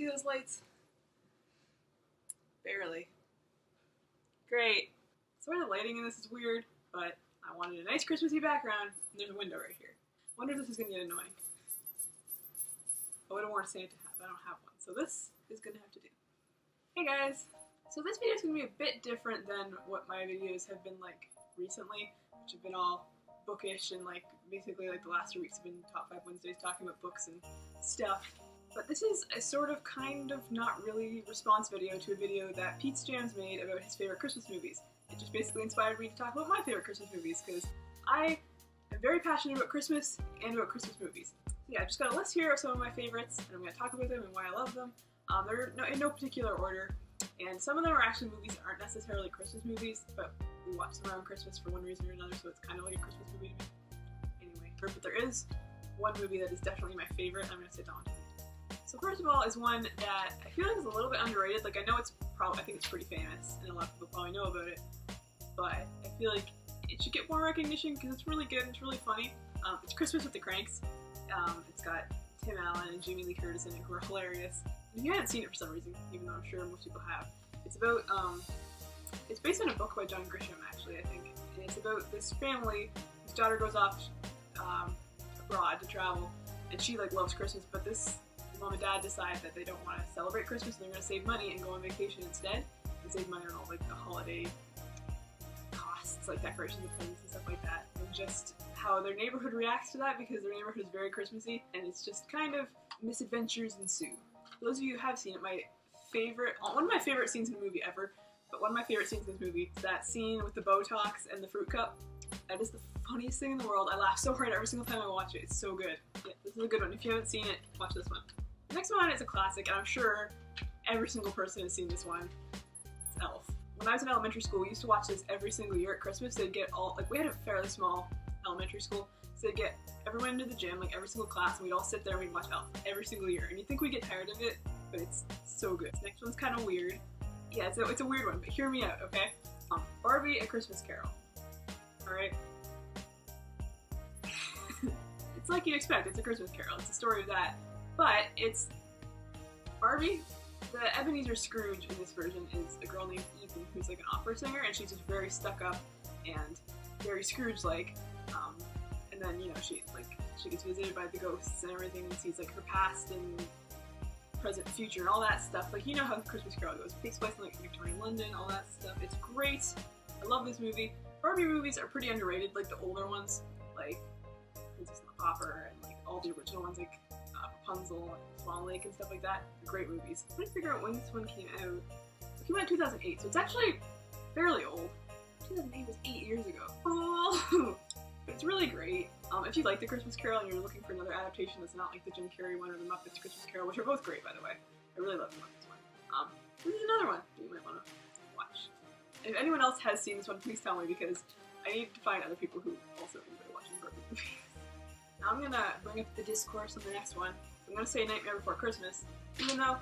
see those lights? Barely. Great. Sorry the lighting in this is weird, but I wanted a nice Christmassy background, and there's a window right here. I wonder if this is going to get annoying. I would have worn Santa hat, but I don't have one, so this is going to have to do. Hey guys! So this video is going to be a bit different than what my videos have been like recently, which have been all bookish and like basically like the last 3 weeks have been Top 5 Wednesdays talking about books and stuff. But this is a sort of kind of not really response video to a video that Pete's Jams made about his favorite Christmas movies. It just basically inspired me to talk about my favorite Christmas movies because I am very passionate about Christmas and about Christmas movies. So yeah, I just got a list here of some of my favorites and I'm going to talk about them and why I love them. They're in no particular order, and some of them are actually movies that aren't necessarily Christmas movies, but we watch them around Christmas for one reason or another, so it's kind of like a Christmas movie to me. Anyway, but there is one movie that is definitely my favorite, and I'm going to sit down to it. So first of all is one that I feel like is a little bit underrated. Like I know I think it's pretty famous, and a lot of people probably know about it, but I feel like it should get more recognition because it's really good and it's really funny. It's Christmas with the Cranks. It's got Tim Allen and Jamie Lee Curtis in it, who are hilarious. If you haven't seen it for some reason, even though I'm sure most people have, it's about, it's based on a book by John Grisham, actually, I think. And it's about this family whose daughter goes off abroad to travel, and she, like, loves Christmas, but this mom and dad decide that they don't want to celebrate Christmas, and they're going to save money and go on vacation instead, and save money on all, like, the holiday costs, like decorations of presents and stuff like that, and just how their neighborhood reacts to that, because their neighborhood is very Christmassy, and it's just kind of misadventures ensue. For those of you who have seen it, one of my favorite scenes in a movie ever, but one of my favorite scenes in this movie is that scene with the Botox and the fruit cup. That is the funniest thing in the world. I laugh so hard every single time I watch it. It's so good. Yeah, this is a good one. If you haven't seen it, watch this one. The next one is a classic, and I'm sure every single person has seen this one. It's Elf. When I was in elementary school, we used to watch this every single year at Christmas. They'd get we had a fairly small elementary school, so they'd get everyone into the gym, like every single class, and we'd all sit there and we'd watch Elf every single year. And you'd think we'd get tired of it, but it's so good. This next one's kind of weird. Yeah, it's a weird one, but hear me out, okay? Barbie: A Christmas Carol. Alright? It's like you'd expect, it's a Christmas Carol. It's a story of that. But it's Barbie. The Ebenezer Scrooge in this version is a girl named Ethan who's like an opera singer, and she's just very stuck up and very Scrooge-like. And then, you know, she gets visited by the ghosts and everything and sees like her past and present and future and all that stuff. Like, you know how the Christmas Carol goes. It takes place in like Victorian London, all that stuff. It's great. I love this movie. Barbie movies are pretty underrated, like the older ones, like Princess and the Pauper and like all the original ones, like Rapunzel and Swan Lake and stuff like that. Great movies. I'm trying to figure out when this one came out. It came out in 2008, so it's actually fairly old. 2008 was 8 years ago. Oh! But it's really great. If you like The Christmas Carol and you're looking for another adaptation that's not like the Jim Carrey one or the Muppets Christmas Carol, which are both great, by the way. I really love the Muppets one. This is another one that you might want to watch. If anyone else has seen this one, please tell me, because I need to find other people who also enjoy watching Barbie movies. Now I'm gonna bring up the discourse on the next one. I'm gonna say Nightmare Before Christmas, even though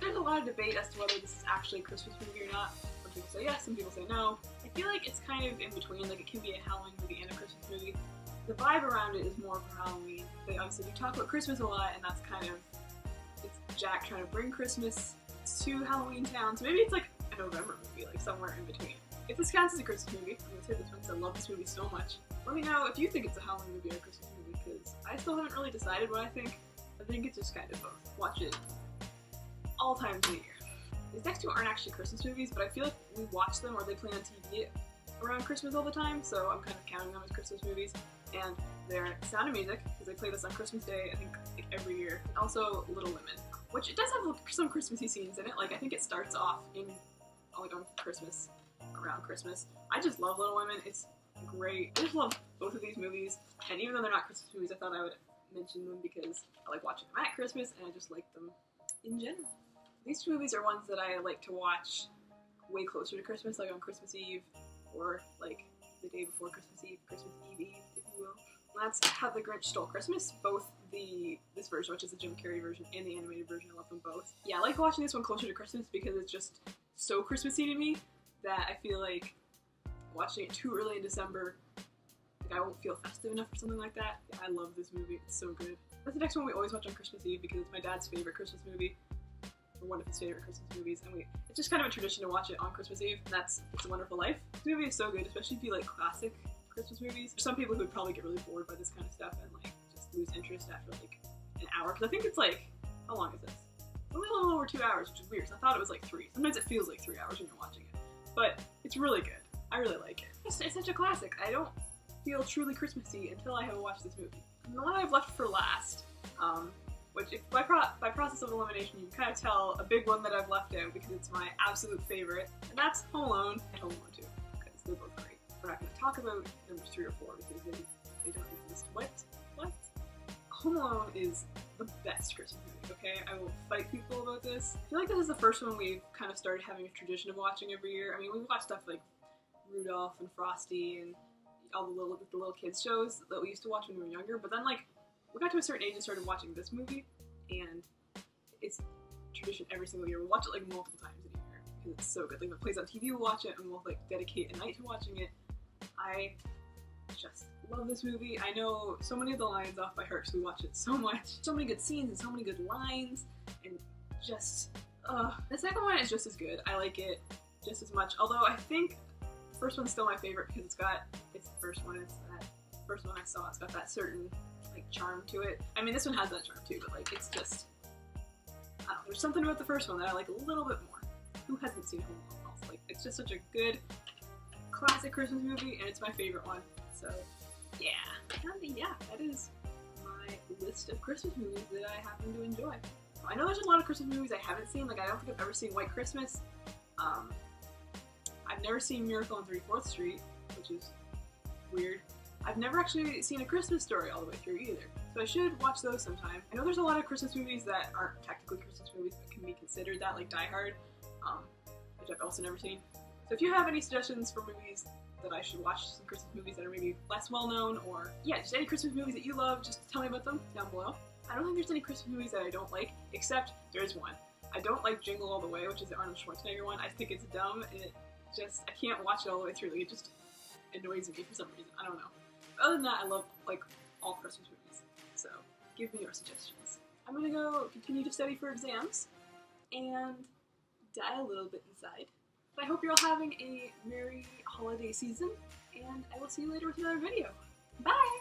there's a lot of debate as to whether this is actually a Christmas movie or not. Some people say yes, some people say no. I feel like it's kind of in between, like it can be a Halloween movie and a Christmas movie. The vibe around it is more for Halloween. They obviously do talk about Christmas a lot, and that's kind of, it's Jack trying to bring Christmas to Halloween Town, so maybe it's like a November movie, like somewhere in between. If this counts as a Christmas movie, I'm gonna say this one because I love this movie so much. Let me know if you think it's a Halloween movie or a Christmas movie, because I still haven't really decided what I think. I think it's just kind of both. Watch it all times of the year. These next two aren't actually Christmas movies, but I feel like we watch them or they play on TV around Christmas all the time, so I'm kind of counting them as Christmas movies. And they're Sound of Music, because they play this on Christmas Day, I think, like every year. And also Little Women, which it does have some Christmassy scenes in it. Like, I think it starts off in, like, on Christmas, around Christmas. I just love Little Women. It's great. I just love both of these movies, and even though they're not Christmas movies, I thought I would mention them because I like watching them at Christmas, and I just like them in general. These two movies are ones that I like to watch way closer to Christmas, like on Christmas Eve, or like the day before Christmas Eve, Christmas Eve, if you will. And that's How the Grinch Stole Christmas, both this version, which is the Jim Carrey version, and the animated version. I love them both. Yeah, I like watching this one closer to Christmas because it's just so Christmassy to me that I feel like watching it too early in December, like I won't feel festive enough or something like that. Yeah, I love this movie. It's so good. That's the next one we always watch on Christmas Eve because it's my dad's favorite Christmas movie, or one of his favorite Christmas movies, and it's just kind of a tradition to watch it on Christmas Eve, and that's It's a Wonderful Life. This movie is so good, especially if you like classic Christmas movies. There's some people who would probably get really bored by this kind of stuff and like just lose interest after like an hour, because I think it's like, how long is this? It's only a little over 2 hours, which is weird, so I thought it was like 3. Sometimes it feels like 3 hours when you're watching it, but it's really good. I really like it. It's such a classic. I don't feel truly Christmassy until I have watched this movie. And the one I've left for last, which if by process of elimination you can kind of tell a big one that I've left out because it's my absolute favorite, and that's Home Alone and Home Alone 2, because they're both great. We're not going to talk about numbers 3 or 4 because they don't exist. What? Home Alone is the best Christmas movie, okay? I will fight people about this. I feel like this is the first one we've kind of started having a tradition of watching every year. I mean, we watch stuff like Rudolph and Frosty and all the little kids shows that we used to watch when we were younger, but then like we got to a certain age and started watching this movie, and it's tradition every single year. We'll watch it like multiple times in a year because it's so good. Like if it plays on TV, we'll watch it and we'll like dedicate a night to watching it. I just love this movie. I know so many of the lines off by heart because we watch it so much. So many good scenes and so many good lines, and just the second one is just as good. I like it just as much, although I think the first one's still my favorite because it's the first one. It's that first one I saw. It's got that certain like charm to it. I mean, this one has that charm too, but like it's just, I don't know, there's something about the first one that I like a little bit more. Who hasn't seen Home Alone also? Like, it's just such a good classic Christmas movie, and it's my favorite one. So yeah, that is my list of Christmas movies that I happen to enjoy. I know there's a lot of Christmas movies I haven't seen. Like, I don't think I've ever seen White Christmas. I've never seen Miracle on 34th Street, which is weird. I've never actually seen A Christmas Story all the way through either, so I should watch those sometime. I know there's a lot of Christmas movies that aren't technically Christmas movies but can be considered that, like Die Hard, which I've also never seen. So if you have any suggestions for movies that I should watch, some Christmas movies that are maybe less well known, or yeah, just any Christmas movies that you love, just tell me about them down below. I don't think there's any Christmas movies that I don't like, except there is one. I don't like Jingle All the Way, which is the Arnold Schwarzenegger one. I think it's dumb, and I can't watch it all the way through. Like, it just annoys me for some reason. I don't know. But other than that, I love like all Christmas movies. So give me your suggestions. I'm gonna go continue to study for exams and die a little bit inside. But I hope you're all having a merry holiday season, and I will see you later with another video. Bye!